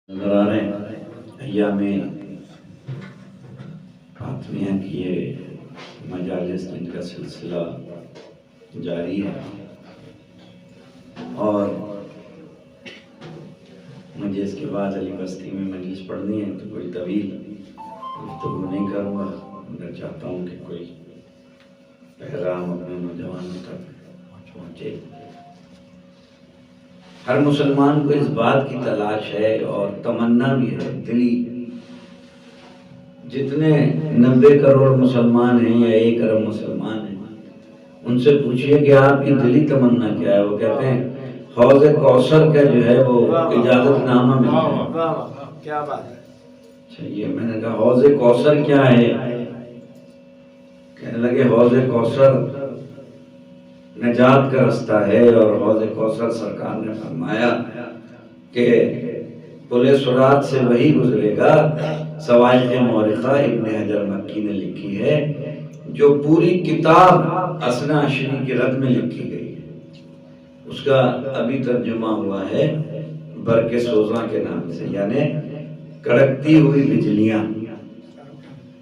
نظر آ رہے ہیں ایام فاطمیہ کی یہ مجالس جن کا سلسلہ جاری ہے، اور مجھے اس کے بعد علی بستی میں مجلس پڑھنی ہے، تو کوئی طویل گفتگو نہیں کروں گا۔ میں چاہتا ہوں کہ کوئی پیغام اپنے نوجوانوں تک پہنچے۔ ہر مسلمان کو اس بات کی تلاش ہے اور تمنا بھی ہے دلی، جتنے 90 کروڑ مسلمان ہیں یا 1 ارب مسلمان ہیں، ان سے پوچھئے کہ آپ کی دلی تمنا کیا ہے، وہ کہتے ہیں حوض کوثر کا جو ہے وہ اجازت نامہ ملتا ہے۔ کیا بات ہے! چلیے، میں نے کہا حوض کوثر کیا ہے؟ کہنے لگے حوض کوثر نجات کا رستہ ہے، اور حوض کوثر سرکار نے فرمایا کہ پل صراط سے وہی گزرے گا۔ سوائق مورخہ ابن حجر مکی نے لکھی ہے، جو پوری کتاب اثنا عشری کی رد میں لکھی گئی ہے۔ اس کا ابھی ترجمہ ہوا ہے برق سوزاں کے نام سے، یعنی کڑکتی ہوئی بجلیاں۔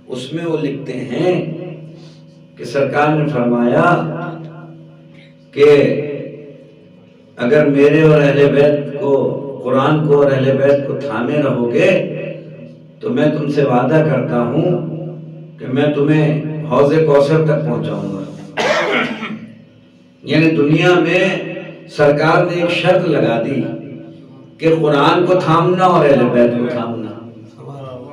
اس میں وہ لکھتے ہیں کہ سرکار نے فرمایا کہ اگر میرے اور اہل بیت کو، قرآن کو اور اہل بیت کو تھامے رہو گے تو میں تم سے وعدہ کرتا ہوں کہ میں تمہیں حوض کوثر تک پہنچاؤں گا۔ یعنی دنیا میں سرکار نے ایک شرط لگا دی کہ قرآن کو تھامنا اور اہل بیت کو تھامنا،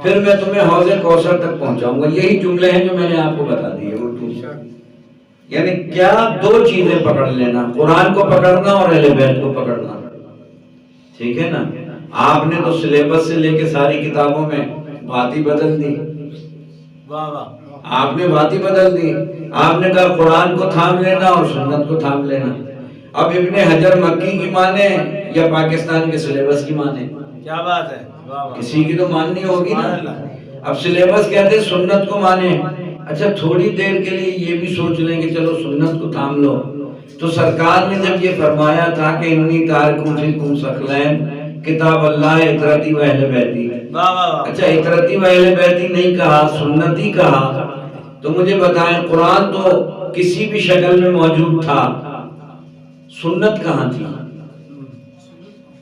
پھر میں تمہیں حوض کوثر تک پہنچاؤں گا۔ یہی جملے ہیں جو میں نے آپ کو بتا دیے اردو۔ یعنی کیا 2 چیزیں پکڑ لینا، قرآن کو پکڑنا اور اہل بیت کو پکڑنا، ٹھیک ہے نا؟ آپ نے تو سلیبس سے لے کے ساری کتابوں میں بات ہی بدل دی۔ آپ نے بات ہی بدل دی۔ آپ نے کہا قرآن کو تھام لینا اور سنت کو تھام لینا۔ اب ابن حجر مکی کی مانے یا پاکستان کے سلیبس کی مانے؟ کیا بات ہے! کسی کی تو ماننی ہوگی نا۔ اب سلیبس کہتے ہیں سنت کو مانے۔ اچھا، تھوڑی دیر کے لیے یہ بھی سوچ لیں کہ چلو سنت کو تھام لو، تو سرکار نے جب یہ فرمایا تھا کہ انی تارکم فیکم ثقلین، کتاب اللہ اطرتی و اہل بیتی، اچھا اطرتی و اہل بیتی نہیں کہا، سنتی کہا، تو مجھے بتائیں قرآن تو کسی بھی شکل میں موجود تھا، سنت کہاں تھی؟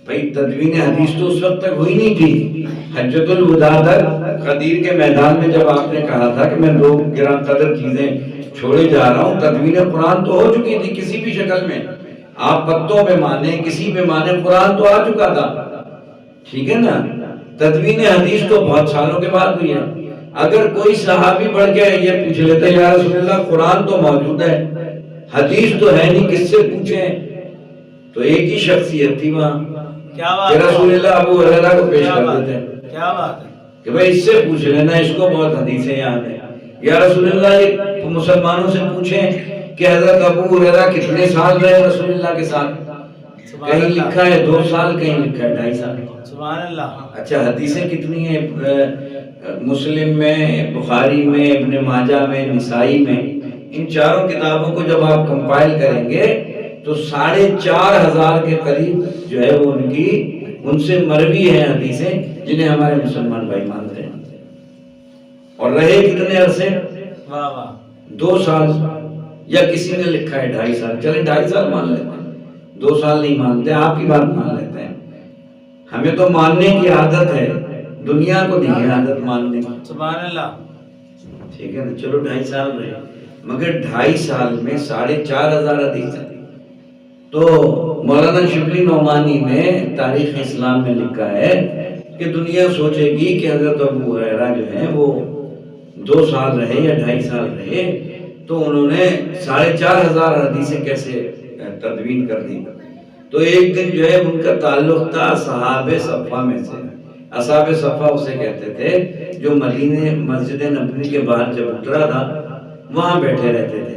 بھئی تدوین حدیث تو اس وقت تک ہوئی نہیں تھی۔ حجۃ الوداع تک غدیر کے میدان میں جب آپ نے کہا تھا کہ میں 2 گراں قدر چیزیں چھوڑے جا رہا ہوں، تدوین قرآن تو ہو چکی تھی کسی بھی شکل میں۔ آپ پتوں میں مانے، کسی میں مانے، قرآن تو آ چکا تھا، ٹھیک ہے نا؟ تدوین حدیث تو بہت سالوں کے بعد ہوئی ہے۔ اگر کوئی صحابی بڑھ کے یہ پوچھ لیتا ہے یا رسول اللہ قرآن تو موجود ہے، حدیث تو ہے نہیں، کس سے پوچھیں؟ تو ایک ہی شخصیت تھی وہاں کہ رسول اللہ ابو ہریرہ کو پیش کر دیتے ہیں کیا بات ہے کہ بھئی اس سے پوچھ لینا، اس کو بہت حدیثیں یاد ہیں۔ یا رسول اللہ یہ مسلمانوں سے پوچھیں کہ حضرت ابو ہریرہ کتنے سال رہے رسول اللہ کے ساتھ؟ کہیں لکھا ہے 2 سال، کہیں لکھا ہے 2.5 سال۔ سبحان اللہ! اچھا، حدیثیں کتنی ہیں؟ مسلم میں، بخاری میں، ابن ماجہ میں، نسائی میں، ان 4 کتابوں کو جب آپ کمپائل کریں گے تو 4,500 کے قریب جو ہے وہ ان سے مروی ہیں حدیثیں، جنہیں ہمارے مسلمان بھائی مانتے ہیں۔ اور رہے کتنے عرصے؟ 2 سال، یا کسی نے لکھا ہے 2.5 سال، چلیں 2.5 سال مان لیتے ہیں، 2 سال نہیں مانتے، آپ کی بات مان لیتے ہیں۔ ہمیں تو ماننے کی عادت ہے، دنیا کو نہیں ہے عادت ماننے کی۔ سبحان اللہ! ٹھیک ہے نا؟ چلو 2.5 سال رہے، مگر 2.5 سال میں 4,500 حدیثیں۔ تو مولانا شبلی نعمانی نے تاریخ اسلام میں لکھا ہے کہ دنیا سوچے گی کہ حضرت ابو ہریرہ جو ہیں وہ 2 سال رہے یا 2.5 سال رہے، تو انہوں نے 4,500 حدیثیں کیسے تدوین کر دی؟ تو ایک دن جو ہے ان کا تعلق تھا اصحاب صفہ میں سے۔ اصحاب صفہ اسے کہتے تھے جو مدینے مسجد نبوی کے باہر جب اترا تھا وہاں بیٹھے رہتے تھے،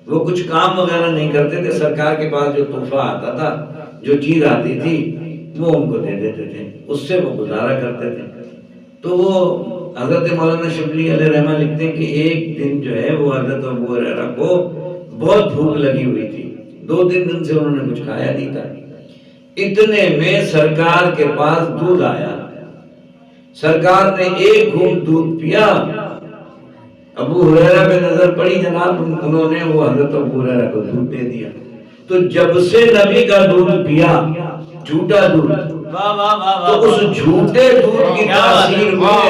وہ کچھ کام وغیرہ نہیں کرتے تھے، سرکار کے پاس جو تحفہ آتا تھا، جو چیز آتی تھی وہ ان کو دے دیتے تھے، اس سے وہ گزارا کرتے تھے۔ تو وہ حضرت مولانا شبلی علیہ رحمہ لکھتے ہیں کہ ایک دن جو ہے وہ حضرت ابو ہریرہ کو بہت بھوک لگی ہوئی تھی، 2-3 دن سے انہوں نے کچھ کھایا نہیں تھا۔ اتنے میں سرکار کے پاس دودھ آیا، سرکار نے ایک گھونٹ دودھ پیا، ابو ہریرہ پہ نظر پڑی جناب، انہوں نے وہ حضرت ابو ہریرہ کو دودھ دے دیا۔ تو جب سے نبی کا دودھ پیا، جھوٹا دودھ، تو اس جھوٹے دودھ کی تاثیر میں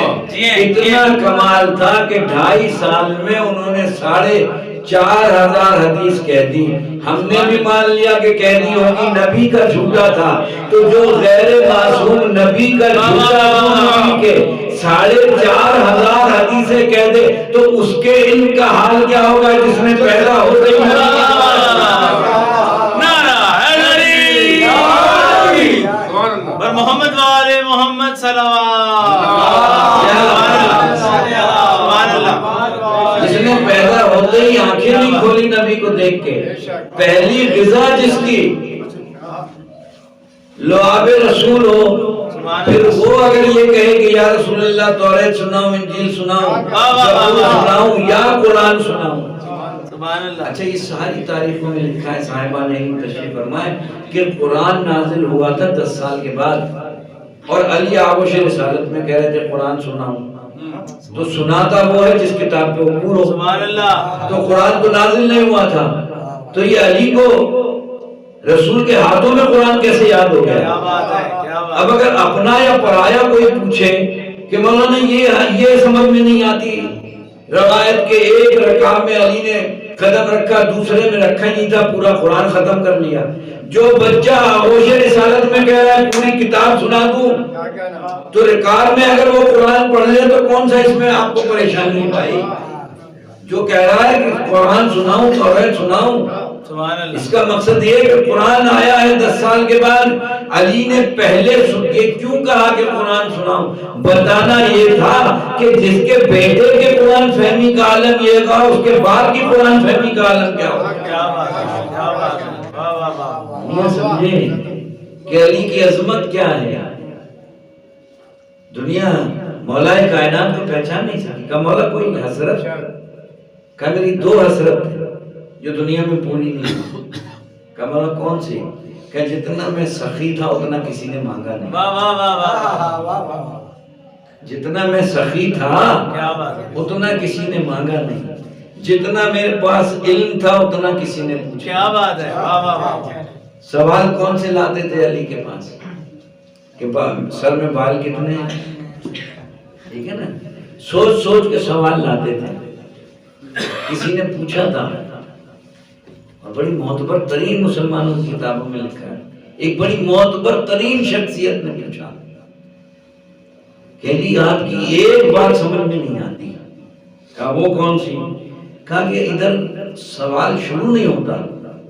اتنا کمال تھا کہ 2.5 سال میں انہوں نے 4,500 حدیث کہہ دی۔ ہم نے بھی مان لیا کہ کہہ دی ہوگی، نبی کا جھوٹا تھا، تو جو غیر معصوم نبی کا جھوٹا نبی کے 4,500 حدیثیں کہہ دے تو اس کے علم کا حال کیا ہوگا جس میں پیدا ہوتے ہیں۔ محمد والے محمد صلوات، جس نے پیدا ہوتے ہی آنکھیں نہیں کھولی نبی کو دیکھ کے، پہلی غذا جس کی لعاب رسول ہو، پھر وہ اگر یہ کہے کہ یا رسول اللہ توریت سناؤں، انجیل سناؤں، زبور سناؤں یا قرآن سناؤں۔ اچھا، یہ ساری تاریخوں میں لکھا ہے، صاحبان علم تشریف فرمائے کہ قرآن نازل ہوا تھا 10 سال کے بعد، اور علی آغوش رسالت میں کہہ رہے تھے قرآن سناؤں، تو سناتا وہ ہے جس کتاب پہ عبور ہو۔ سبحان اللہ۔ تو قرآن تو نازل نہیں ہوا تھا، تو یہ علی کو رسول کے ہاتھوں میں قرآن کیسے یاد ہو گیا؟ اب اگر اپنا یا پرایا کوئی پوچھے کہ مولانا یہ سمجھ میں نہیں آتی، روایت کے ایک رکعہ میں علی نے قدم رکھا، دوسرے میں رکھا ہی نہیں تھا، پورا قرآن ختم کر لیا، جو بچہ آغوش رسالت میں کہہ رہا ہے پوری کتاب سنا دوں، تو ریکارڈ میں اگر وہ قرآن پڑھ لے تو کون سا اس میں آپ کو پریشانی بھائی؟ جو کہہ رہا ہے کہ قرآن سناؤں، توریت سناؤں، اس کا مقصد یہ کہ قرآن آیا ہے 10 سال کے بعد، علی نے پہلے کیوں کہا کہ قرآن سناؤں؟ بتانا یہ تھا کہ جس کے بیٹے کے قرآن فہمی کا عالم یہ تھا، اس کے بعد کی قرآن فہمی کا عالم کیا ہوگا؟ یہ سمجھے کہ علی کی عظمت کیا ہے۔ دنیا مولا کائنات کو پہچان نہیں سکی، کہ مولا کوئی حسرت، کہ میری 2 حسرت جو دنیا میں پوری نہیں ہوئی، کہ مولا کون سی؟ کہ جتنا میں سخی تھا اتنا کسی نے مانگا نہیں، جتنا میں سخی تھا اتنا کسی نے مانگا نہیں، جتنا میرے پاس علم تھا اتنا کسی نے پوچھا۔ کیا بات ہے۔ سوال کون سے لاتے تھے علی کے پاس کہ سر میں بال کتنے ہیں، ٹھیک ہے نا، سوچ سوچ کے سوال لاتے تھے۔ کسی نے پوچھا تھا، اور بڑی معتبر ترین مسلمانوں کی کتابوں میں لکھا ہے، ایک بڑی معتبر ترین شخصیت نے پوچھا کہ جی آپ کی ایک بات سمجھ میں نہیں آتی، کہا وہ کون سی؟ کہا کہ ادھر سوال شروع نہیں ہوتا،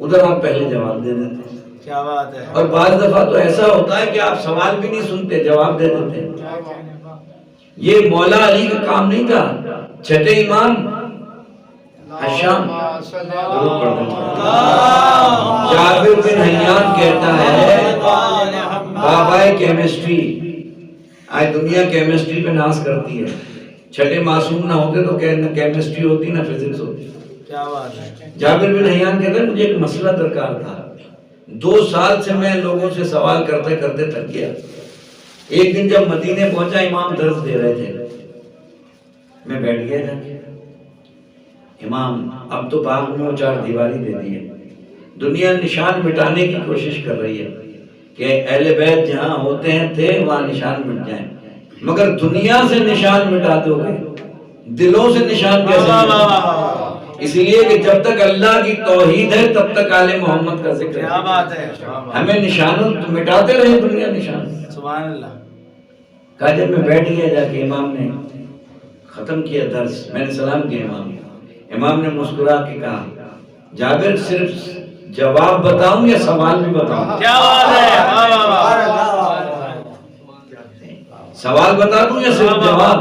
ادھر آپ پہلے جواب دے دیتے ہیں۔ کیا بات ہے۔ اور بعض دفعہ تو ایسا ہوتا ہے کہ آپ سوال بھی نہیں سنتے، جواب دے دیتے ہیں۔ یہ مولا علی کا کام نہیں تھا۔ چھٹے امام حشام جابر بن حیان کہتا ہے بابائے کیمسٹری، آج دنیا کیمسٹری پہ ناز کرتی ہے، چھٹے معصوم نہ ہوتے تو نہ کیمسٹری ہوتی نہ فزکس ہوتی۔ کیا بات ہے۔ جابر بن حیان کہتا ہے مجھے ایک مسئلہ درکار تھا، 2 سال سے میں لوگوں سے سوال کرتے کرتے تھک گیا۔ ایک دن جب مدینے پہنچا، امام درس دے رہے تھے، میں بیٹھ گیا تھا۔ امام اب تو باغ میں 4 دیواری دے دی ہے، دنیا نشان مٹانے کی کوشش کر رہی ہے کہ اہل بیت جہاں ہوتے ہیں تھے وہاں نشان مٹ جائیں، مگر دنیا سے نشان مٹا دو گے، دلوں سے نشان کیسے مٹے؟ اس لیے کہ جب تک اللہ کی توحید ہے تب تک آل محمد کا ذکر ہے۔ کیا بات ہے۔ ہمیں نشانوں مٹاتے رہے دنیا نشان۔ سبحان اللہ۔ کہا جب میں بیٹھ گیا جا کے، امام نے ختم کیا درس، میں نے سلام کیا امام نے مسکرا کے کہا جابر صرف جواب بتاؤں یا سوال بھی بتاؤں؟ کیا بات ہے۔ سوال بتا دوں یا صرف جواب؟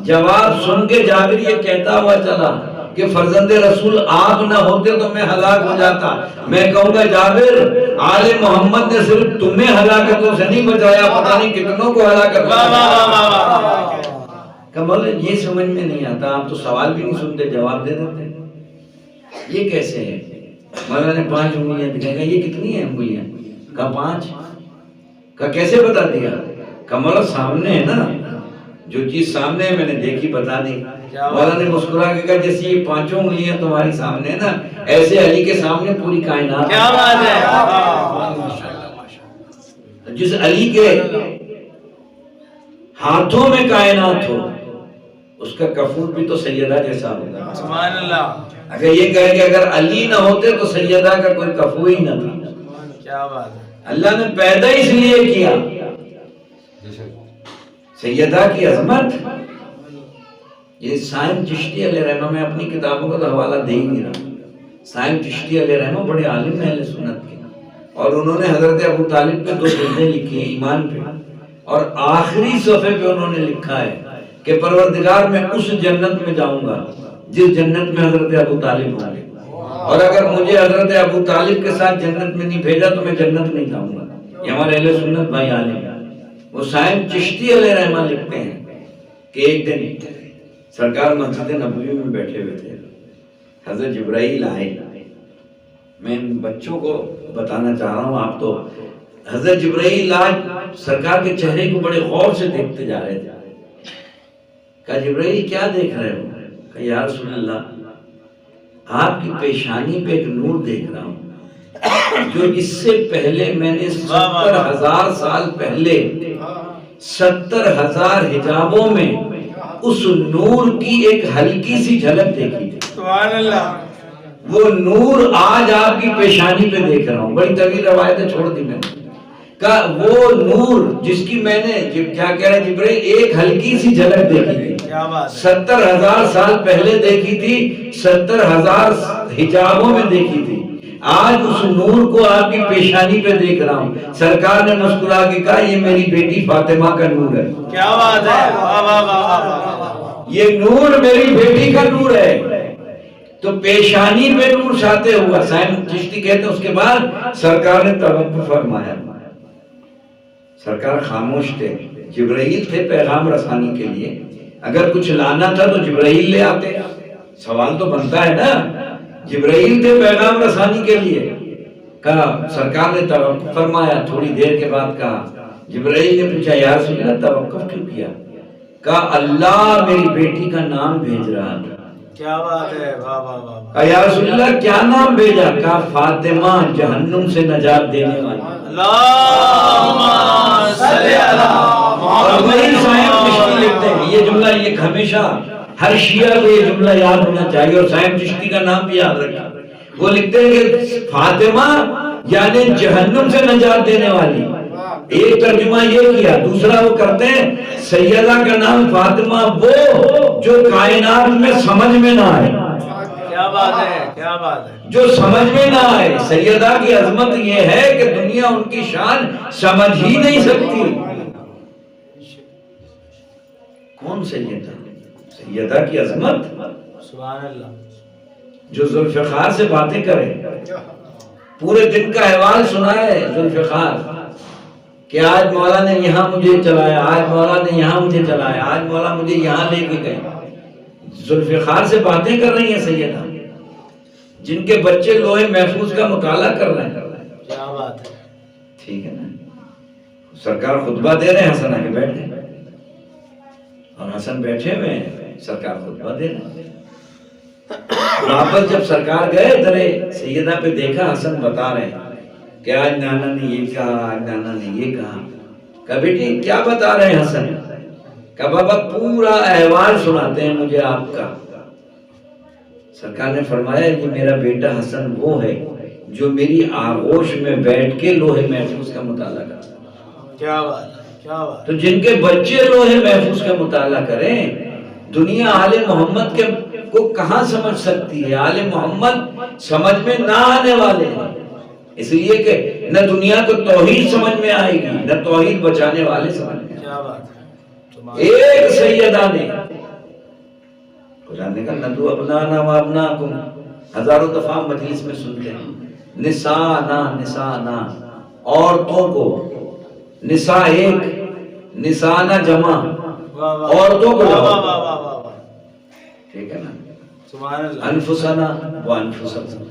جواب سن کے جابر یہ کہتا ہوا چلا کہ فرزند رسول آپ نہ ہوتے تو میں ہلاک ہو جاتا۔ میں کہوں گا جابر آل محمد نے صرف تمہیں ہلاکتوں سے نہیں بچایا، پتہ نہیں کتنوں کو ہلاکت بچایا۔ کہ بولے یہ سمجھ میں نہیں آتا، آپ تو سوال بھی نہیں سنتے، جواب دے دیتے، یہ کیسے ہے؟ مولا نے 5 انگلیاں دکھائیں گا، یہ کتنی ہیں انگلیاں؟ کہا 5۔ کہا کیسے بتا دیا؟ کہ مولا سامنے ہے نا، جو چیز سامنے ہے میں نے دیکھی بتا دی. کیا بات مولا نے مسکرا کے کہا جیسے یہ 5 انگلیاں تمہاری سامنے ہے نا، ایسے علی کے سامنے پوری کائنات. کیا بات ہے. جس علی کے ہاتھوں میں کائنات ہو اس کا کفور بھی تو سیدہ جیسا ہوگا. سبحان اللہ. اگر یہ کہے کہ اگر علی نہ ہوتے تو سیدہ کا کوئی کفو ہی نہ تھا. کیا بات ہے. اللہ نے پیدا اس لیے کیا. سیدہ کی عظمت یہ سائم چشتی علیہ رحمہ، میں اپنی کتابوں کا تو حوالہ دے ہی نہیں رہا. سائم چشتی علیہ رحمہ بڑے عالم ہیں اہل سنت کے، اور انہوں نے حضرت ابو طالب پہ 2 جلدیں لکھی ہیں ایمان پہ، اور آخری صفحے پہ انہوں نے لکھا ہے کہ پروردگار میں اس جنت میں جاؤں گا جس جنت میں حضرت ابو طالب ہوں گے، اور اگر مجھے حضرت ابو طالب کے ساتھ جنت میں نہیں بھیجا تو میں جنت نہیں جاؤں گا. یہ ہمارے اہل سنت بھائی عالم ہیں. وہ سائم چشتی علیہ رحمہ لکھتے ہیں کہ ایک دن سرکار مسجد نبوی میں بیٹھے ہوئے تھے، حضرت جبرائیل آئے. میں ان بچوں کو بتانا چاہ رہا ہوں، آپ تو حضرت جبرائیل آج سرکار کے چہرے کو بڑے غور سے دیکھتے جا رہے تھے. کہا جبرائیل کیا دیکھ رہے ہو؟ کہا یا رسول اللہ آپ کی پیشانی پہ ایک نور دیکھ رہا ہوں جو اس سے پہلے میں نے 70,000 سال پہلے 70,000 حجابوں میں اس نور کی ایک ہلکی سی جھلک دیکھی تھی. سبحان اللہ. وہ نور آج آپ کی پیشانی پہ دیکھ رہا ہوں. بڑی طویل روایتیں چھوڑ دی میں نے. کہا وہ نور جس کی میں نے کیا کہہ رہے جبرائیل ایک ہلکی سی جھلک دیکھی تھی، 70,000 سال پہلے دیکھی تھی، 70,000 حجابوں میں دیکھی تھی. آج اس نور کو آپ کی پیشانی پہ دیکھ رہا ہوں. سرکار نے مسکرا کے کہا یہ میری بیٹی فاطمہ کا نور ہے. کیا بات ہے. واہ واہ واہ واہ. یہ نور میری بیٹی کا نور ہے. تو پیشانی پہ نور ساتے ہوا. سائم چشتی کہتے ہیں اس کے بعد سرکار نے توقف فرمایا. سرکار خاموش تھے. جبرائیل تھے پیغام رسانی کے لیے، اگر کچھ لانا تھا تو جبرائیل لے آتے. سوال تو بنتا ہے نا. جبرائیل تھے پیغام رسانی کے لیے. کہا سرکار نے توقف فرمایا. تھوڑی دیر کے بعد کہا جبرائیل نے پوچھا یا رسول اللہ توقف کیوں کیا؟ کہا اللہ میری بیٹی کا نام بھیج رہا تھا. کیا بات ہے. واہ واہ واہ. کہا یا رسول اللہ کیا نام بھیجا؟ کہا فاطمہ جہنم سے نجات دینے والی. اللہم صلی علی اور وہی سائم چشتی لکھتے ہیں یہ جملہ، یہ ہمیشہ ہر شیعہ کو یہ جملہ یاد ہونا چاہیے، اور سائم چشتی کا نام بھی یاد رکھا. وہ لکھتے ہیں کہ فاطمہ یعنی جہنم سے نجات دینے والی. ایک ترجمہ یہ کیا. دوسرا وہ کرتے ہیں سیدہ کا نام فاطمہ وہ جو کائنات میں سمجھ میں نہ آئے. کیا بات ہے. کیا بات ہے. جو سمجھ میں نہ آئے. سیدہ کی عظمت یہ ہے کہ دنیا ان کی شان سمجھ ہی نہیں سکتی. کون سیدہ؟ سیدہ کی عظمت سبحان اللہ. جو ذوالفقار سے باتیں کرے، پورے دن کا احوال سنائے ذوالفقار کہ آج مولا نے یہاں مجھے چلایا، آج مولا نے یہاں مجھے چلایا، آج مولا مجھے یہاں لے کے گئے. ذوالفقار سے باتیں کر رہی ہیں سیدہ، جن کے بچے لوہے محفوظ کا مطالعہ کر رہے ہیں. کیا بات ہے. ٹھیک ہے نا. سرکار خطبہ دے رہے ہیں، حسن آ کے بیٹھ گئے، اور حسن بیٹھے ہوئے ہیں، سرکار خطبہ دے رہے ہیں. واپس جب سرکار گئے درے سیدہ پہ دیکھا حسن بتا رہے ہیں کہ آج نانا نے یہ کہا، آج نانا نے یہ کہا. کہا بیٹی کیا بتا رہے ہیں حسن؟ کہا بابا پورا احوال سناتے ہیں مجھے آپ کا. سرکار نے فرمایا یہ میرا بیٹا حسن وہ ہے جو میری آغوش میں بیٹھ کے لوہے محفوظ کا مطالعہ کرتا ہے. کیا بات ہے. کیا بات. تو جن کے بچے لوہے محفوظ کا مطالعہ کریں، دنیا آل محمد کے کو کہاں سمجھ سکتی ہے؟ آل محمد سمجھ میں نہ آنے والے ہیں، اس لیے کہ نہ دنیا کو توحید سمجھ میں آئے گی، نہ توحید بچانے والے سمجھ میں. کیا بات ہے. ایک سیدہ نے قرآن نے کہا ندو ابنانا و ابناکم، ہزاروں دفعہ مجلس میں سنتے ہیں نسانا نسانا، عورتوں کو. نساء ایک، نسانا جمع، عورتوں کو. ٹھیک ہے نا. سبحان اللہ. انفسنا و انفسکم،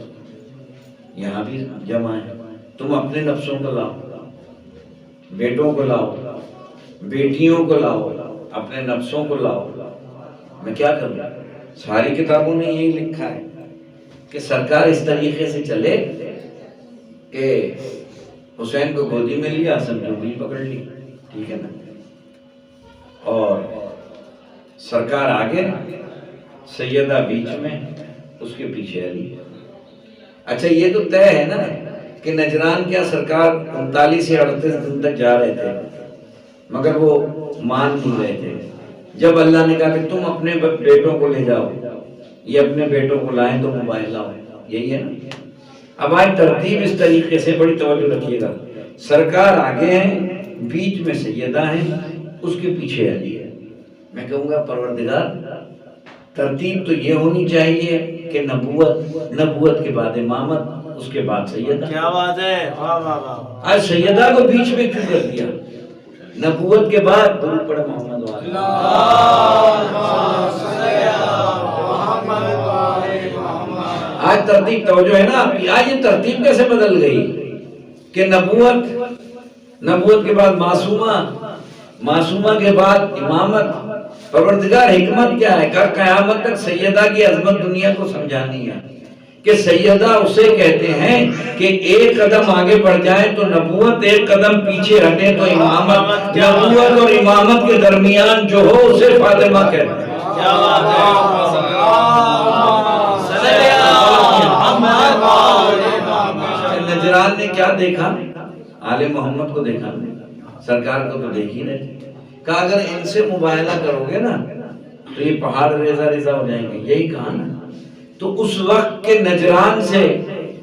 یہاں بھی جمع ہے. تم اپنے نفسوں کو لاؤ، بیٹوں کو لاؤ، بیٹیوں کو لاؤ، اپنے نفسوں کو لاؤ، میں کیا کروں؟ ساری کتابوں نے یہی لکھا ہے کہ سرکار اس طریقے سے چلے کہ حسین کو گودی میں لیا، حسن کو بھی پکڑ لی، ٹھیک ہے نا، اور سرکار آگے، سیدہ بیچ میں، اس کے پیچھے علی۔ اچھا یہ تو طے ہے نا کہ نجران کیا سرکار 39 سے 38 دن تک جا رہے تھے، مگر وہ مان نہیں رہے تھے۔ جب اللہ نے کہا کہ تم اپنے بیٹوں کو لے جاؤ، یہ اپنے بیٹوں کو لائیں تو موبائل لاؤ، یہی ہے نا۔ اب آج ترتیب اس طریقے سے، بڑی توجہ رکھیے گا، سرکار آگے ہیں، بیچ میں سیدہ ہیں، اس کے پیچھے علی ہے۔ میں کہوں گا پروردگار ترتیب تو یہ ہونی چاہیے کہ نبوت کے بعد امامت، اس کے بعد سیدہ۔ کیا بات ہے، واہ واہ واہ۔ آج سیدہ کو بیچ میں کیوں کر دیا؟ نبوت کے بعد درود پڑھ محمد وعلی آج ترتیب توجہ ہے نا آپ کی۔ آج یہ ترتیب کیسے بدل گئی کہ نبوت کے بعد معصومہ کے بعد امامت۔ پروردگار حکمت کیا ہے؟ کہ قیامت تک سیدہ کی عظمت دنیا کو سمجھانی ہے کہ سیدہ اسے کہتے ہیں کہ ایک قدم آگے بڑھ جائیں تو نبوت، ایک قدم پیچھے ہٹے تو امامت۔ نبوت اور امامت کے درمیان جو ہو اسے فاطمہ کہتے ہیں۔ کیا بات ہے، نجران نے کیا دیکھا؟ آل محمد کو دیکھا، سرکار کو تو دیکھ ہی رہے۔ کہا اگر ان سے مباہلہ کرو گے نا تو یہ پہاڑ ریزہ ریزہ ہو جائیں گے، یہی کہا نا۔ تو اس وقت کے نجران سے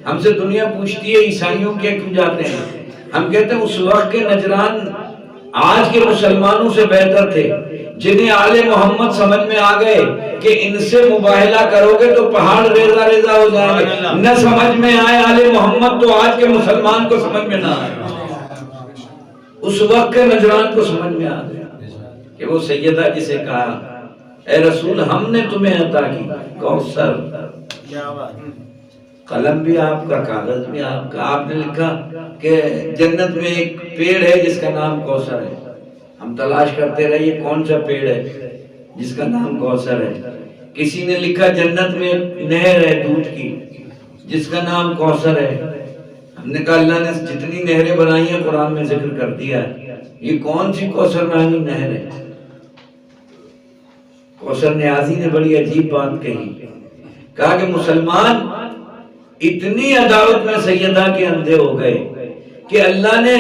ہم سے دنیا پوچھتی ہے عیسائیوں کے کیوں جاتے ہیں، ہم کہتے ہیں اس وقت کے نجران آج کے مسلمانوں سے بہتر تھے، جنہیں آل محمد سمجھ میں آ گئے کہ ان سے مباہلہ کرو گے تو پہاڑ ریزہ ریزہ ہو جائیں گے۔ نہ سمجھ میں آئے آل محمد تو آج کے مسلمان کو سمجھ میں نہ آئے، اس وقت کے نجران کو سمجھ میں آ گیا کہ وہ سیدہ جسے کہا اے رسول ہم نے تمہیں عطا کی کوثر۔ کیا بات، قلم بھی آپ کا، کاغذ بھی آپ کا۔ آپ نے لکھا کہ جنت میں ایک پیڑ ہے جس کا نام کوثر ہے۔ ہم تلاش کرتے رہے یہ کون سا پیڑ ہے جس کا نام کوثر ہے۔ کسی نے لکھا جنت میں نہر ہے دودھ کی جس کا نام کوثر ہے۔ ہم نے کہا اللہ نے جتنی نہریں بنائی ہیں قرآن میں ذکر کر دیا ہے، یہ کون سی کوثر نامی نہر ہے؟ کوثر نیازی نے بڑی عجیب بات کہی، کہا کہ مسلمان اتنی عداوت میں سیدہ کے اندھے ہو گئے کہ اللہ نے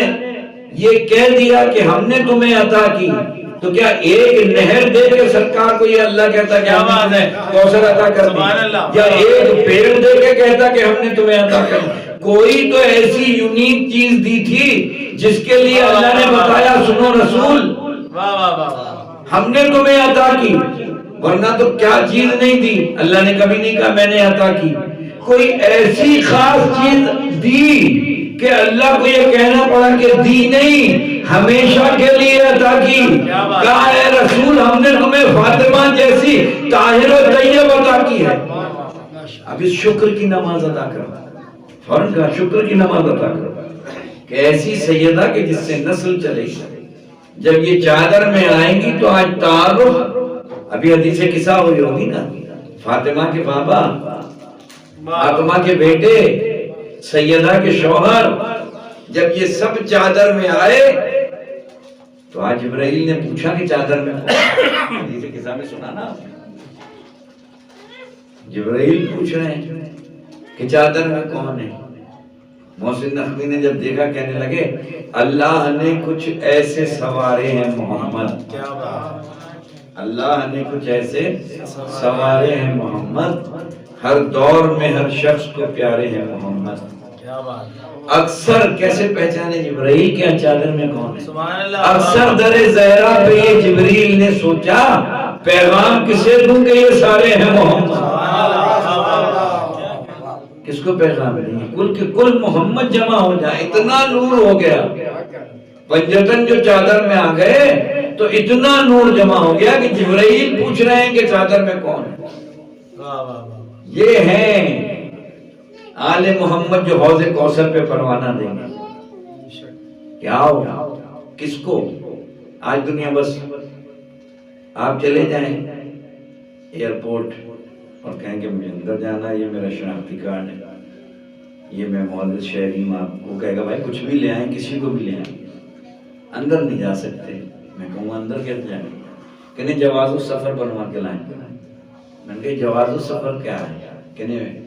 یہ کہہ دیا کہ ہم نے تمہیں عطا کی، تو کیا ایک نہر دے کے سرکار کو یہ اللہ کہتا کہ ہم نے کوثر عطا کر دی، یا ایک پیڑ دے کے کہتا کہ ہم نے تمہیں عطا کر دی؟ کوئی تو ایسی یونیک چیز دی تھی جس کے لیے اللہ نے بتایا سنو رسول واہ واہ واہ، ہم نے تمہیں عطا کی، ورنہ تو کیا چیز نہیں دی؟ اللہ نے کبھی نہیں کہا میں نے عطا کی۔ کوئی ایسی خاص چیز دی کہ اللہ کو یہ کہنا پڑا کہ دی نہیں، ہمیشہ کے لیے عطا کی۔ کہا اے رسول ہم نے تمہیں فاطمہ جیسی طاہر و طیب عطا کی ہے۔ اب اس شکر کی نماز ادا کرو، فوراً کہا شکر کی نماز ادا کرو کہ ایسی سیدہ کہ جس سے نسل چلے گی۔ جب یہ چادر میں آئیں گی تو آج تعارف، ابھی حدیث قصہ ہوئی ہوگی نا، فاطمہ کے بابا، فاطمہ کے بیٹے، سیدہ کے شوہر، جب یہ سب چادر میں آئے تو آج جبرائیل نے پوچھا کہ چادر میں کون؟ حدیث قصہ میں سنا نا، جبرائیل پوچھ رہے ہیں کہ چادر میں کون ہے؟ محسن نقوی نے جب دیکھا کہنے لگے اللہ نے کچھ ایسے سوارے ہیں محمد، کیا بات، اللہ نے کچھ ایسے سوارے ہیں محمد، ہر دور میں ہر شخص کو پیارے ہیں محمد۔ کیا بات، اکثر کیسے پہچانے جبرائیل کے چادر میں کون ہے؟ سبحان اللہ، اکثر در زہرا پہ یہ جبرائیل نے سوچا پیغام کسے دوں کہ یہ سارے ہیں محمد۔ کس کو پیغام دیں؟ کل کے کل محمد جمع ہو جائے، اتنا نور ہو گیا۔ پنجتن جو چادر میں آ گئے تو اتنا نور جمع ہو گیا کہ جبرائیل پوچھ رہے ہیں کہ چادر میں کون ہے؟ یہ ہیں آل محمد جو حوض کوثر پہ پروانہ دیں گے۔ کیا ہو کس کو؟ آج دنیا بس آپ چلے جائیں ایئرپورٹ اور کہیں کہ مجھے اندر جانا ہے، یہ میرا شناختی کارڈ ہے، یہ میں معزز شہری ہوں، آپ کو کہے گا بھائی کچھ بھی لے آئیں، کسی کو بھی لے آئیں، اندر نہیں جا سکتے۔ میں کہوں گا اندر کیسے جائیں؟ کہ نہیں جواز السفر بنوا کے لائیں۔ میں نے کہا جواز السفر کیا ہے؟ کہ نہیں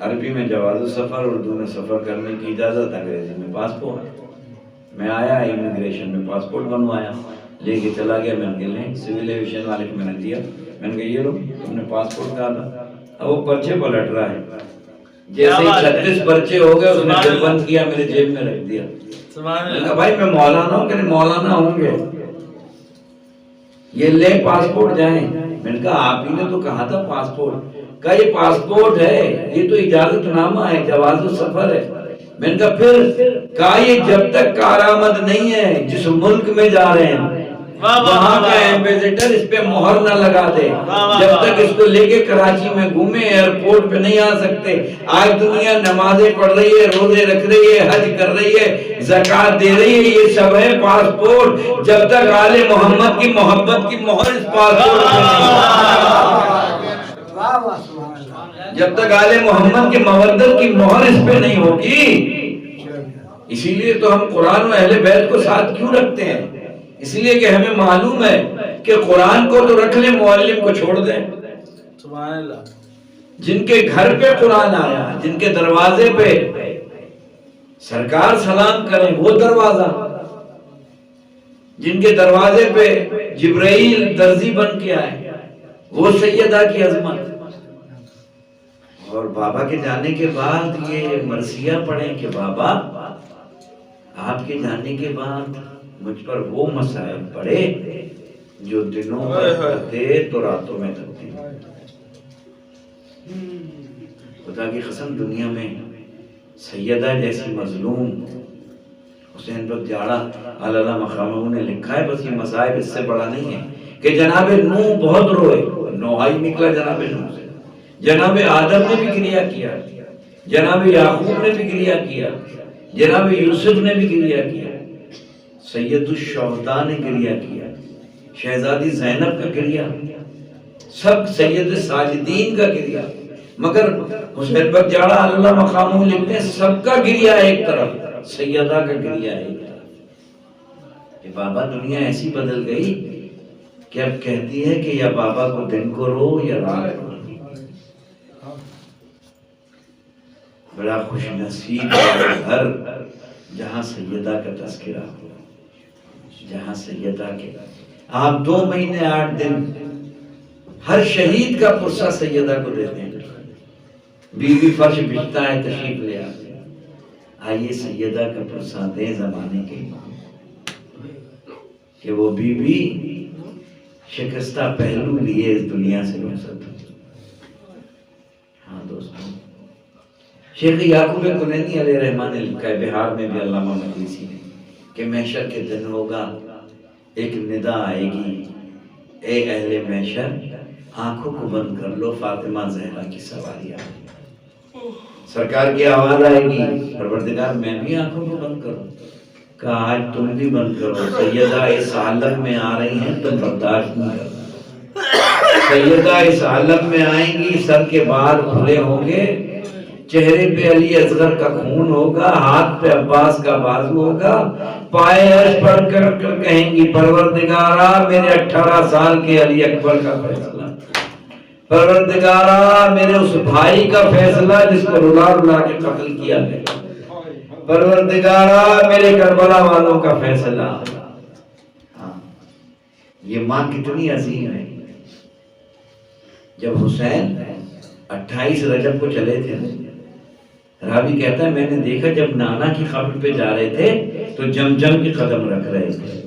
عربی میں جواز السفر، اردو میں سفر کرنے کی اجازت، انگریزی میں پاسپورٹ۔ میں آیا امیگریشن میں پاسپورٹ بنوایا، لے کے چلا گیا، میں نے کہا سول ایویشن والے کو میں نے دیا، میں نے کہا یہ لو تم نے پاسپورٹ کہا تھا۔ اب وہ پرچے پلٹ رہا ہے، جیسے 36 پرچے ہو گئے اس نے دل بند کیا، میرے جیب میں رکھ دیا۔ میں نے کہا بھائی میں مولانا ہوں، کہ مولانا ہوں گے، یہ لے پاسپورٹ جائیں۔ میں نے کہا آپ ہی نے تو کہا تھا پاسپورٹ، کہا یہ پاسپورٹ ہے، یہ تو اجازت نامہ ہے، جواز السفر ہے۔ میں نے کہا پھر، کہا یہ جب تک کارآمد نہیں ہے، جس ملک میں جا رہے ہیں وہاں کا ایمبیسیڈر اس پہ مہر نہ لگا دے، جب تک اس کو لے کے کراچی میں گھومے ایئرپورٹ پہ نہیں آ سکتے۔ آج دنیا نمازیں پڑھ رہی ہے، روزے رکھ رہی ہے، حج کر رہی ہے، زکوٰۃ دے رہی ہے، یہ سب ہے پاسپورٹ، جب تک آل محمد کی محبت کی مہر اس پاسپورٹ پہ نہیں، جب تک آل محمد کی مودت کی مہر اس پہ نہیں ہوگی۔ اسی لیے تو ہم قرآن و اہل بیت کو ساتھ کیوں رکھتے ہیں؟ اس لیے کہ ہمیں معلوم ہے کہ قرآن کو تو رکھ لیں، معلم کو چھوڑ دیں۔ سبحان اللہ۔ جن کے گھر پہ قرآن آیا، جن کے دروازے پہ سرکار سلام کریں وہ دروازہ، جن کے دروازے پہ جبرائیل درزی بن کے آئے وہ سیدہ کی عظمت۔ اور بابا کے جانے کے بعد یہ مرثیہ پڑھیں کہ بابا آپ کے جانے کے بعد مجھ پر وہ مسائل پڑے جو دنوں میں کرتے تو راتوں میں کرتے۔ خدا کی قسم دنیا میں سیدہ جیسی مظلوم، حسین بک جاڑا اللہ مقامہ نے لکھا ہے، بس یہ مصائب اس سے بڑا نہیں ہے کہ جناب نوح بہت روئے، نوحائی نکلا جناب نوح سے، جناب آدم نے بھی گریہ کیا، جناب یعقوب نے بھی گریہ کیا، جناب یوسف نے بھی گریہ کیا، سید الشہداء نے گریہ کیا، شہزادی زینب کا گریہ، سب سید ساجدین کا گریہ، مگر حسین بک جاڑا اللہ مقامہ لکھتے ہیں سب کا گریہ ایک طرف، سیدہ کا گریہ ایک طرف۔ کہ بابا دنیا ایسی بدل گئی کہ اب کہتی ہے کہ یا بابا کو دن کو رو یا رات کو۔ بڑا خوش نصیب گھر جہاں سیدہ کا تذکرہ ہو، جہاں سیدہ کے آپ 2 مہینے 8 دن ہر شہید کا پرسہ سیدہ کو دیتے ہیں، بیوی فرش بچتا ہے تشریف لے آتے ہیں، آئیے سیدہ کا پرسہ دیں زمانے کے کہ وہ بیوی شکستہ پہلو لیے اس دنیا سے رخصت ہو۔ ہاں دوستوں، شیخ یعقوب کنینی علیہ رحمہ نے لکھا ہے، بہار میں بھی علامہ مجلسی نے، کہ محشر کے دن ہوگا ایک ندا آئے گی، اے اہل محشر آنکھوں کو بند کر لو، فاطمہ زہرا کی سواری آئے گی۔ سرکار کی آواز آئے گی، پروردگار میں بھی آنکھوں کو بند کروں؟ کہا آج تم بھی بند کرو، سیدہ اس عالم میں آ رہی ہیں تم برداشت نہیں کرو۔ سیدہ اس عالم میں آئیں گی، سر کے بال کھلے ہوں گے، چہرے پہ علی اصغر کا خون ہوگا، ہاتھ پہ عباس کا بازو ہوگا، پائے عرش پڑھ کر کہیں گی پروردگارا میرے 18 سال کے علی اکبر کا فیصلہ، پروردگارا میرے اس بھائی کا فیصلہ جس کو رلا رلا کے قتل کیا گیا، پروردگارا میرے کربلا والوں کا فیصلہ۔ ہاں یہ ماں کتنی عظیم ہے۔ جب حسین 28 رجب کو چلے تھے، راوی کہتا ہے میں نے دیکھا جب نانا کی قبر پہ جا رہے تھے تو جمجم کی قدم رکھ رہے تھے،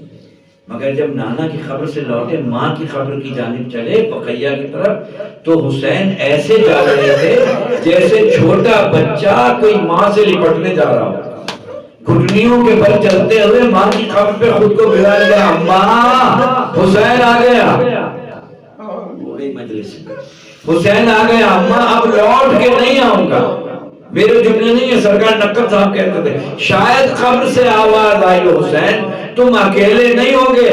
مگر جب نانا کی قبر سے لوٹے ماں کی قبر کی جانب چلے بقیہ کی طرف تو حسین ایسے جا رہے تھے جیسے چھوٹا بچہ کوئی ماں سے لپٹنے جا رہا ہو، گھٹنیوں کے بل چلتے ہوئے ماں کی قبر پہ خود کو بلا لیا، اماں حسین آ گیا، وہی مجلس حسین آ گیا، اماں اب لوٹ کے نہیں آؤں گا، میرے جملے نہیں ہے، سرکار نقب صاحب کہتے تھے شاید قبر سے آواز آئی حسین تم اکیلے نہیں ہوگے،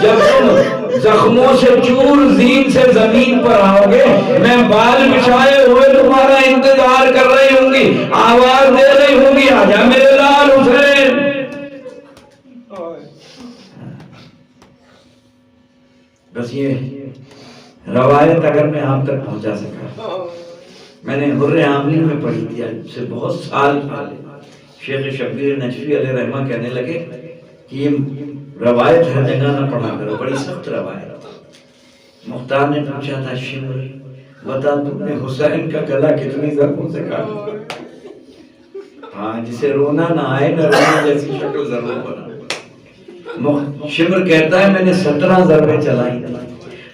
جب تم زخموں سے چور، زین سے زمین پر آؤ گے، میں بال بچھائے ہوئے تمہارا انتظار کر رہی ہوں گی، آواز دے رہی ہوں گی، آجا میرے لال حسین۔ بس یہ روایت اگر میں آپ تک پہنچا سکا، میں نے حر عاملی میں پڑھی تھی آج سے بہت سال پہلے، شیخ شبیر نجفی علیہ رحمہ کہنے لگے کہ یہ روایت ہر جگہ نہ پڑھا کرو، بڑی سخت روایت۔ مختار نے پوچھا تھا، شمر بتا تم نے حسین کا گلا کتنی ضربوں سے کاٹا؟ ہاں، جسے رونا نہ آئے نہ رونا جیسی شکل ضرور بنا۔ شمر کہتا ہے میں نے 17 ضربیں چلائی تھی۔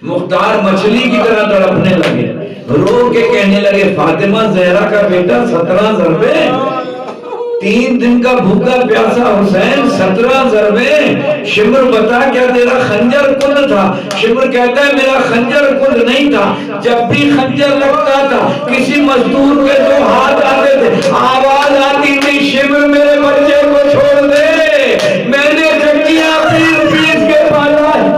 مختار مچھلی کی طرح تڑپنے لگے، رو کے کہنے لگے فاطمہ زہرا کا بیٹا 17 ضربیں، 3 دن کا بھوکا پیاسا حسین 17 ضربیں۔ شمر بتا کیا تیرا خنجر کند تھا؟ شمر کہتا ہے میرا خنجر کند نہیں تھا، جب بھی خنجر لگتا تھا کسی مزدور کے 2 ہاتھ آتے تھے، آواز آتی تھی شمر میرے بچے کو چھوڑ دے، میں نے چکیاں پیس کے پالا ہے۔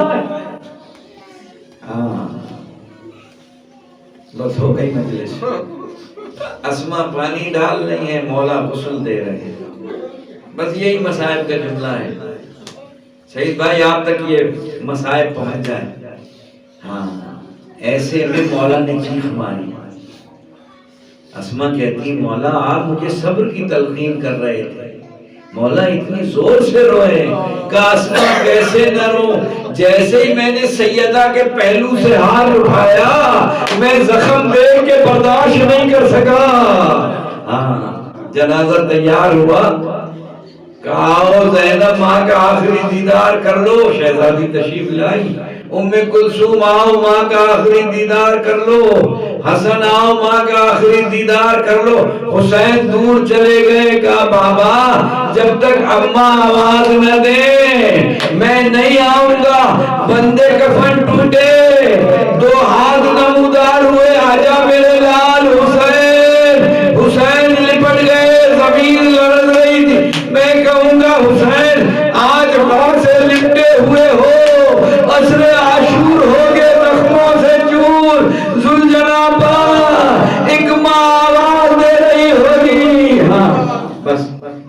بس ہو گئی مجلس، اسما پانی ڈال رہی ہے، مولا غسل دے رہے ہیں، بس یہی مصائب کا جملہ ہے۔ شہید بھائی آپ تک یہ مصائب پہنچ جائے۔ ہاں، ایسے میں مولا نے چیخ ماری۔ اسما کہتی مولا آپ مجھے صبر کی تلقین کر رہے تھے، مولا اتنی زور سے روئے کہ اسما کیسے نہ رو، جیسے ہی میں نے سیدہ کے پہلو سے ہاتھ اٹھایا میں زخم دیکھ کے برداشت نہیں کر سکا۔ ہاں، جنازہ تیار ہوا، کہا آؤ زینب ماں کا آخری دیدار کر لو، شہزادی تشریف لائی، ام کلثوم آؤ ماں کا آخری دیدار کر لو، حسن آؤ ماں کا آخری دیدار کر لو۔ حسین دور چلے گئے، کہا بابا جب تک اماں آواز نہ دے میں نہیں آؤں گا۔ بندے کفن ٹوٹے، 2 ہاتھ نمودار ہوئے، آجا میرے لال حسین۔ حسین لپٹ گئے، زمین لرز رہی تھی، میں کہوں گا حسین آج ماں سے لپٹے ہوئے ہو، عصر عاشور ہو گئے زخموں سے چور، ذوالجنابہ ایک ماں آواز دے رہی ہوگی۔ ہاں بس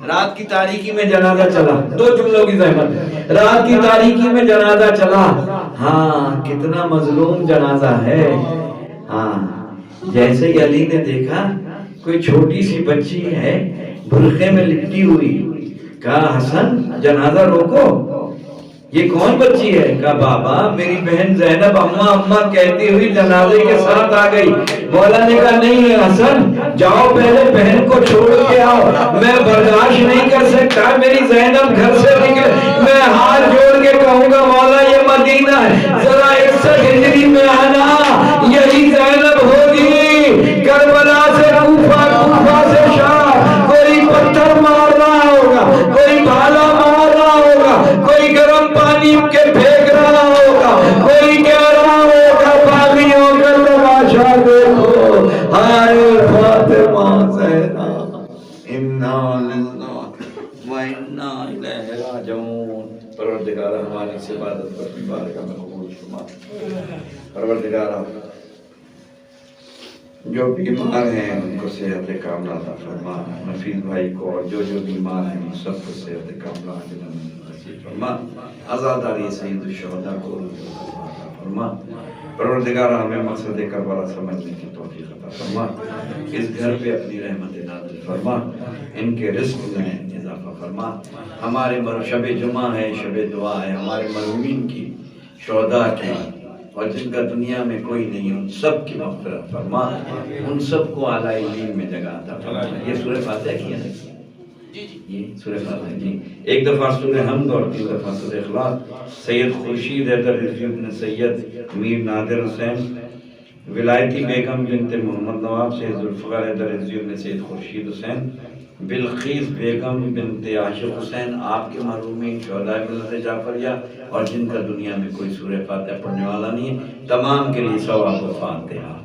رات کی تاریکی میں جنازہ چلا، 2 جملوں کی زحمت، رات کی تاریکی میں جنازہ چلا۔ ہاں کتنا مظلوم جنازہ ہے۔ ہاں جیسے ہی علی نے دیکھا کوئی چھوٹی سی بچی ہے برقعے میں لپٹی ہوئی، کہا حسن جنازہ روکو، یہ کون بچی ہے؟ کہا بابا میری بہن زینب اماں اماں کہتی ہوئی جنازے کے ساتھ آ گئی۔ مولا نے کہا نہیں ہے حسن، جاؤ پہلے بہن کو چھوڑ کے آؤ، میں برداشت نہیں کر سکتا میری زینب گھر سے نکلے۔ میں ہاتھ جوڑ کے کہوں گا مولا یہ مدینہ ہے، ذرا 61 ہجری میں آنا، یہی زینب ہوگی۔ کربلا سے کوفہ، کوفہ سے شام، کوئی پتھر مار رہا ہوگا، کوئی بھالا مار رہا ہوگا، کوئی گرم پانی کے پھینک رہا ہوگا، کوئی کہہ رہا ہوگا باغیوں کا تماشا دیکھو، ہائے فاطمہ زہرا انا للہ و انا الیہ راجعون۔ پروردگارہ ہماری اس عبادت پر اپنی بارگاہ میں قبول فرما۔ پروردگارہ جو بیمار ہیں ان کو صحت کاملہ عطا فرما، نفیس بھائی کو اور جو بیمار ہیں ان سب کو صحت کاملہ نصیب فرما، عزاداری سید الشہداء کو عطا فرما۔ پروردگارہ ہمیں مقصد کربلا سمجھنے کی توفیق عطا فرما، اس گھر پہ اپنی رحمت نازل فرما، ان کے رزق میں اضافہ فرما۔ ہمارے شب جمعہ ہے، شب دعا ہے، ہمارے مرحومین کی، شہداء کی اور جن کا دنیا میں کوئی نہیں، ان سب کی مغفرت فرما، ان سب کو اعلیٰ علین میں جگہ عطا فرما۔ یہ سورہ فاتحہ کی ہے نا؟ یہ سورہ فاتحہ جی، ایک دفعہ سورہ حمد اور 3 دفعہ سورہ اخلاص۔ سید خورشید حیدر رضوی بن سید میر نادر حسین، ولایتی بیگم بنت محمد نواب سید ذوالفقار حیدر رضوی بن سید خورشید حسین، بلقیس بیگم بنت عاشق حسین، آپ کے مرحومین شہداء ملت جعفریہ اور جن کا دنیا میں کوئی سورہ فاتحہ پڑھنے والا نہیں ہے، تمام کے لیے ثواب و فاتحہ۔